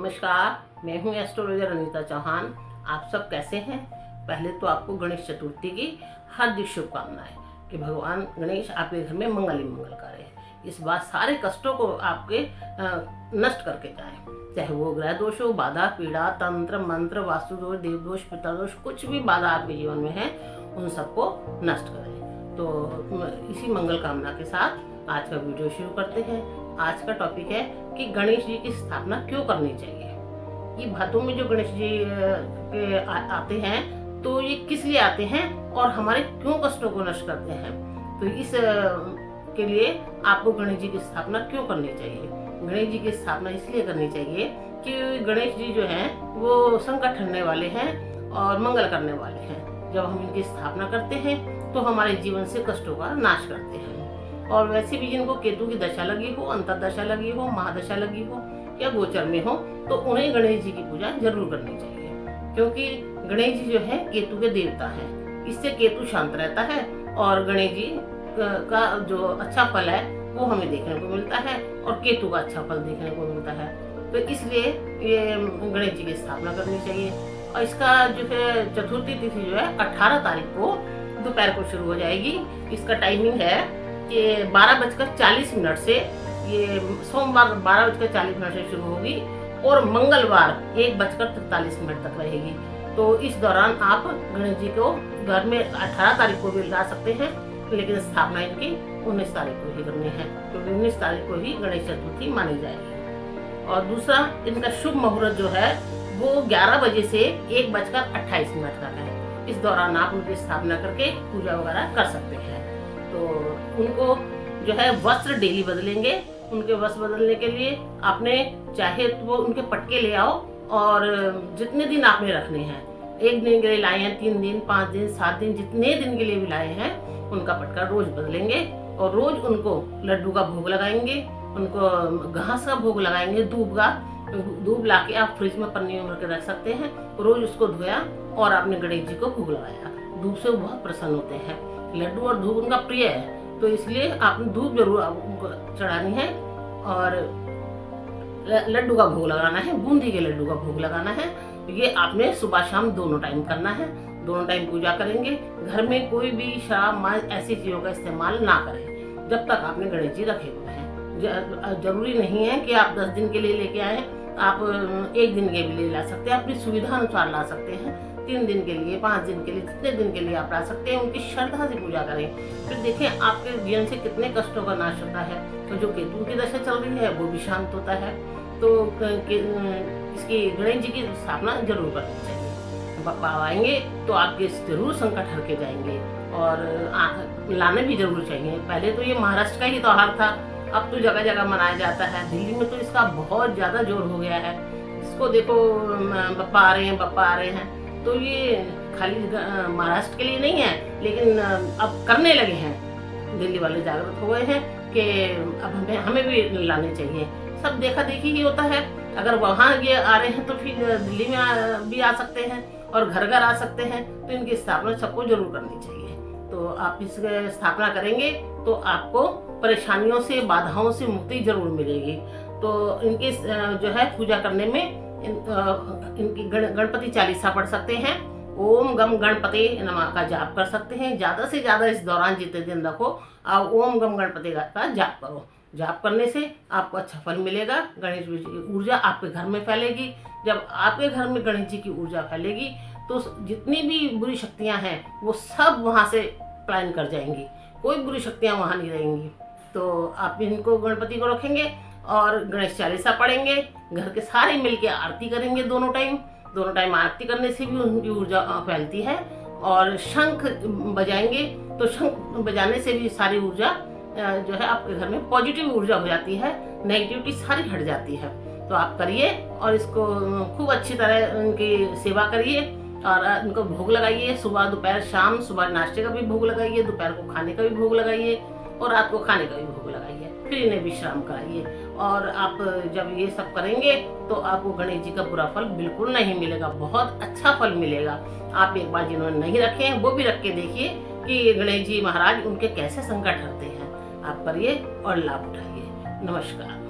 नमस्कार, मैं हूँ एस्ट्रोलॉजर अनीता चौहान। आप सब कैसे हैं? पहले तो आपको गणेश चतुर्थी की हार्दिक शुभकामनाएं कि भगवान गणेश आपके घर में मंगल ही मंगल करें। इस बार सारे कष्टों को आपके नष्ट करके जाएं, चाहे वो ग्रह दोष हो, बाधा, पीड़ा, तंत्र मंत्र, वास्तु दोष, देव दोष, पितर दोष, कुछ भी बाधा आपके जीवन में है उन सबको नष्ट करें। तो इसी मंगल कामना के साथ आज का वीडियो शुरू करते हैं। आज का टॉपिक है कि गणेश जी की स्थापना क्यों करनी चाहिए। ये भादों में जो गणेश जी के आते हैं तो ये किस लिए आते हैं और हमारे क्यों कष्टों को नष्ट करते हैं। तो इस के लिए आपको गणेश जी की स्थापना क्यों करनी चाहिए। गणेश जी की स्थापना इसलिए करनी चाहिए कि गणेश जी जो हैं वो संकट हरने वाले हैं और मंगल करने वाले हैं। जब हम इनकी स्थापना करते हैं तो हमारे जीवन से कष्टों का नाश करते हैं। और वैसे भी जिनको केतु की दशा लगी हो, अंतरदशा लगी हो, महादशा लगी हो या गोचर में हो तो उन्हें गणेश जी की पूजा जरूर करनी चाहिए, क्योंकि गणेश जी जो है केतु के देवता हैं। इससे केतु शांत रहता है और गणेश जी का जो अच्छा फल है वो हमें देखने को मिलता है और केतु का अच्छा फल देखने को मिलता है। तो इसलिए ये गणेश जी की स्थापना करनी चाहिए। और इसका जो है चतुर्थी तिथि जो है 18 तारीख को दोपहर को शुरू हो जाएगी। इसका टाइमिंग है कि 12:40 से ये सोमवार 12:40 से शुरू होगी और मंगलवार 1:43 तक रहेगी। तो इस दौरान आप गणेश जी को घर में 18 तारीख को भी ला सकते हैं, लेकिन स्थापना इनकी 19 तारीख को ही करनी है, क्योंकि 19 तारीख को ही गणेश चतुर्थी मानी जाएगी। और दूसरा, इनका शुभ मुहूर्त जो है वो 11 बजे से 1:28 तक है। इस दौरान आप उनकी स्थापना करके पूजा वगैरह कर सकते हैं। तो उनको जो है वस्त्र डेली बदलेंगे। उनके वस्त्र बदलने के लिए आपने चाहे तो वो उनके पटके ले आओ और जितने दिन आपने रखने हैं, 1 दिन के लिए लाए हैं, 3 दिन, 5 दिन, 7 दिन, जितने दिन के लिए भी लाए हैं उनका पटका रोज बदलेंगे और रोज उनको लड्डू का भोग लगाएंगे, उनको घास का भोग लगाएंगे, दूब ला के आप फ्रिज में पन्नी में भर के रख सकते हैं। रोज उसको धोया और आपने गणेश जी को भोग लगाया। धूप से वो बहुत प्रसन्न होते हैं। लड्डू और धूप उनका प्रिय है, तो इसलिए आपने धूप जरूर उनको चढ़ानी है और लड्डू का भोग लगाना है, बूंदी के लड्डू का भोग लगाना है। ये आपने सुबह शाम दोनों टाइम करना है। दोनों टाइम पूजा करेंगे। घर में कोई भी शराब, मांस ऐसी चीजों का इस्तेमाल ना करें जब तक आपने गणेश जी रखे हुए हैं। जरूरी नहीं है कि आप 10 दिन के लिए लेके आए, आप 1 दिन के लिए ला सकते हैं, अपनी सुविधा अनुसार ला सकते हैं। 3 दिन के लिए, 5 दिन के लिए, जितने दिन के लिए आप ला सकते हैं। उनकी श्रद्धा से पूजा करें। फिर देखें आपके जीवन से कितने कष्टों का नाश होता है। तो जो केतु की दशा चल रही है वो भी शांत होता है। तो इसकी गणेश जी की स्थापना जरूर करनी चाहिए। बाबा आएंगे तो आपके जरूर संकट हर के जाएंगे और लाने भी जरूर चाहिए। पहले तो ये महाराष्ट्र का ही त्योहार था, अब तो जगह जगह मनाया जाता है। दिल्ली में तो इसका बहुत ज्यादा जोर हो गया है। इसको देखो, बप्पा आ रहे हैं, बप्पा आ रहे हैं। तो ये खाली महाराष्ट्र के लिए नहीं है, लेकिन अब करने लगे हैं। दिल्ली वाले जागरूक हो गए हैं कि अब हमें भी लाने चाहिए। सब देखा देखी ही होता है। अगर वहाँ ये आ रहे हैं तो फिर दिल्ली में भी आ सकते हैं और घर घर आ सकते हैं। तो इनकी स्थापना सबको जरूर करनी चाहिए। तो आप इसकी स्थापना करेंगे तो आपको परेशानियों से, बाधाओं से मुक्ति जरूर मिलेगी। तो इनकी जो है पूजा करने में इनकी गणपति चालीसा पढ़ सकते हैं। ओम गम गणपति नमः का जाप कर सकते हैं। ज्यादा से ज्यादा इस दौरान जितने दिन रखो आप ओम गम गणपति का जाप करो। जाप करने से आपको अच्छा फल मिलेगा। गणेश जी की ऊर्जा आपके घर में फैलेगी। जब आपके घर में गणेश जी की ऊर्जा फैलेगी तो जितनी भी बुरी शक्तियां हैं वो सब वहां से पलायन कर जाएंगी। कोई बुरी शक्तियां वहां नहीं रहेंगी। तो आप इनको, गणपति को रखेंगे और गणेश चालीसा पढ़ेंगे। घर के सारे मिलके आरती करेंगे। दोनों टाइम आरती करने से भी उनकी ऊर्जा फैलती है। और शंख बजाएंगे तो शंख बजाने से भी सारी ऊर्जा जो है आपके घर में पॉजिटिव ऊर्जा हो जाती है। नेगेटिविटी सारी हट जाती है। तो आप करिए और इसको खूब अच्छी तरह उनकी सेवा करिए और उनको भोग लगाइए। सुबह, दोपहर, शाम। सुबह नाश्ते का भी भोग लगाइए, दोपहर को खाने का भी भोग लगाइए और रात को खाने का भी भोग लगाइए। फिर इन्हें विश्राम कराइए। और आप जब ये सब करेंगे तो आपको गणेश जी का बुरा फल बिल्कुल नहीं मिलेगा, बहुत अच्छा फल मिलेगा। आप एक बार जिन्होंने नहीं रखे हैं वो भी रख के देखिए कि गणेश जी महाराज उनके कैसे संकट हरते हैं। आप करिए और लाभ उठाइए। नमस्कार।